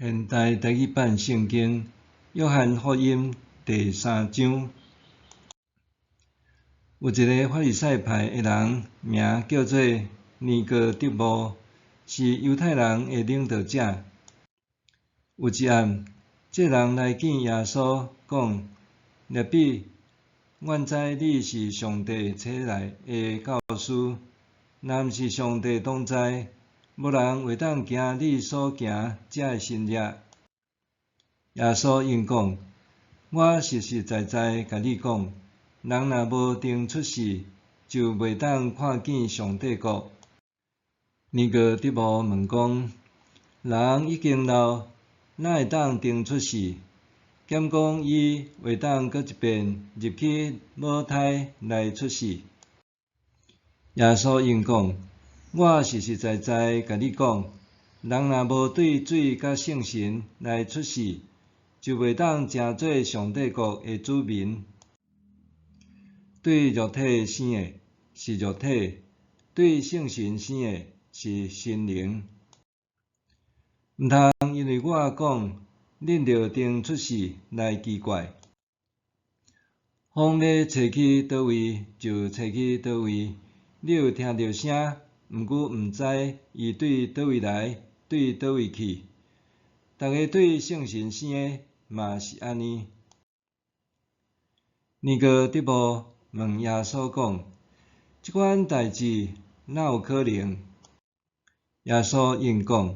现代台语版圣经约翰福音第3章，有一个法利赛派的人，名叫做尼哥底母，是犹太人的领导者。有一暗，这人来见耶稣，讲：rabbi比，阮知你是上帝差来的教师，若毋是上帝同在，无人会当行你所行这的新约。耶稣应讲：我实实在在甲你讲，人若无定出世，就袂当看见上帝国。尼哥底母问讲：人已经老，哪会当定出世？兼讲伊会当搁一遍入去母胎来出世？耶稣应讲：我实实在在甲你讲，人若无对水甲圣神来出世，就袂当成做上帝国的子民。对肉体生的是肉体，对圣神生的是心灵。毋通因为我讲恁着定出世来奇怪。风要吹去倒位就吹去倒位，你有听到声，毋过毋知伊对倒位来，对倒位去。逐个对圣神生的嘛是安尼。尼哥底母问耶稣讲：即款代志哪有可能？耶稣应讲：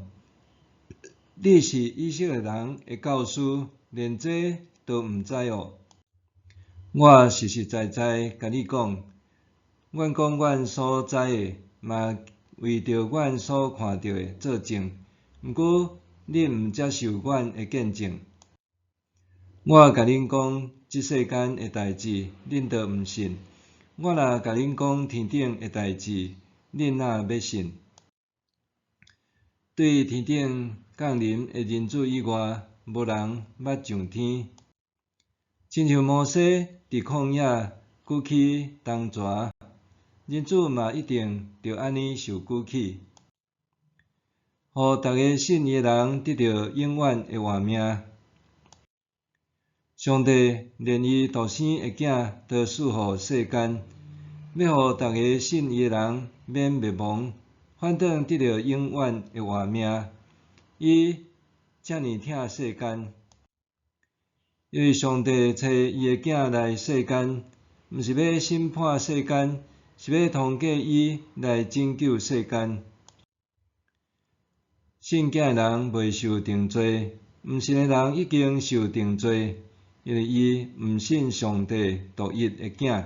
你是以色列人的教师，连这都毋知哦。我实实在在甲你讲，阮讲阮所知的，嘛为着阮所看到的作证。毋过恁毋接受阮的见证。我甲恁讲即世间的代志，恁着毋信；我若甲恁讲天顶的代志，恁哪要信？对天顶降临的人子以外，无人捌上天。亲像摩西伫旷野举起铜蛇，人子嘛一定着安尼受举起，互逐个信伊的人得到永远的活命。上帝连伊独生的囝都赐予世间，要互逐个信伊的人免灭亡，反倒得到永远的活命。伊遮尔疼世间，因为上帝找伊的囝来世间，毋是要审判世间，是要通过伊来拯救世间。信囝的人未受定罪，毋信的人已经受定罪，因为伊毋信上帝独一的囝。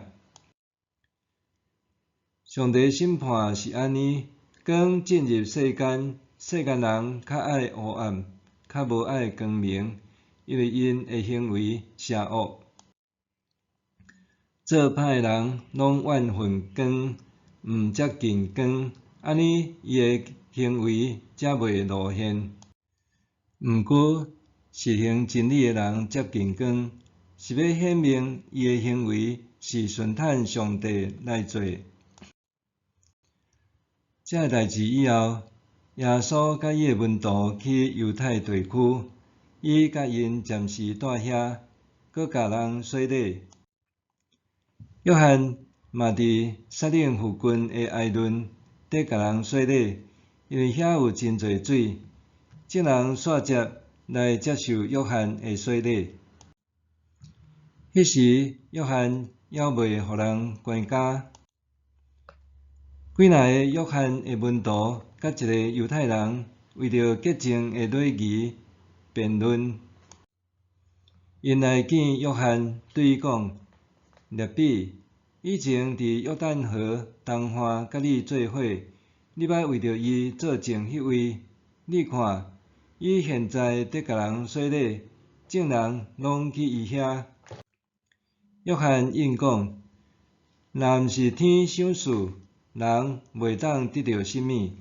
上帝审判是安尼：光进入世间，世间人较爱黑暗，较无爱光明，因为因的行为邪恶。做歹的人拢怨恨光，毋接近光，安尼伊的行为才袂露现。毋过，实行真理的人接近光，是要显明伊的行为是顺坦上帝来做。这代志以后，耶稣甲伊的门徒去犹太地区，伊甲因暂时住遐，搁教人洗礼。约翰嘛伫撒冷附近的艾伦伫教人洗礼，因为遐有真侪水，众人煞接来接受约翰的洗礼。迄时约翰还未互人关押。几若个约翰的门徒甲一个犹太人为着洁净的礼仪辩论，因来见约翰，对伊讲：rabbi比，以前伫约旦河东岸甲你做伙，你捌为着伊作证迄位？你看，伊现在伫教人洗礼，众人拢去伊遐。约翰应讲：若毋是天赏赐，人袂当得到什么。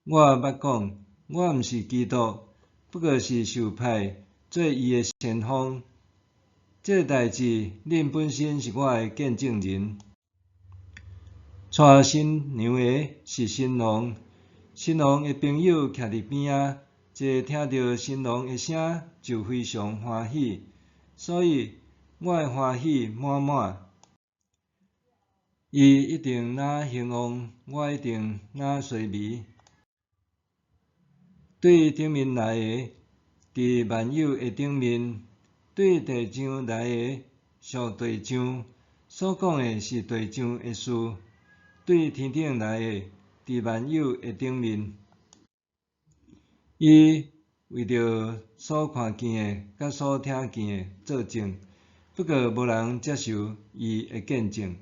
我捌讲，我毋是基督，不过是受派做伊的先锋。这代志，恁本身是我的见证人。带新娘的是新郎，新郎的朋友徛伫边仔，一听到新郎的声就非常欢喜，所以我会欢喜满满。伊一定若兴旺，我一定若衰微。对顶面来的，伫万有的顶面；对地上来的，属地上所讲的是地上的事；对天顶来的，伫万有的顶面。伊为着所看见的甲所听见的作证，不过无人接受伊的见证。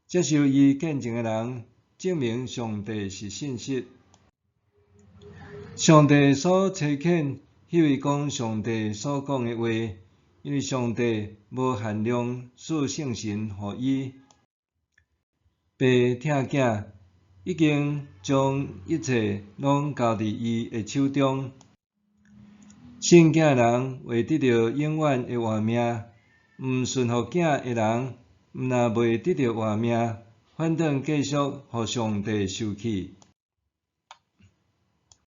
接受伊见证的人，证明上帝是信实。上帝所差遣，迄位讲上帝所讲的话，因为上帝无限量赐圣神予伊。爸疼囝，已经将一切拢交伫伊的手中。信囝人会得到永远的活命，毋顺服囝的人，毋但袂得到活命，反倒继续互上帝受气。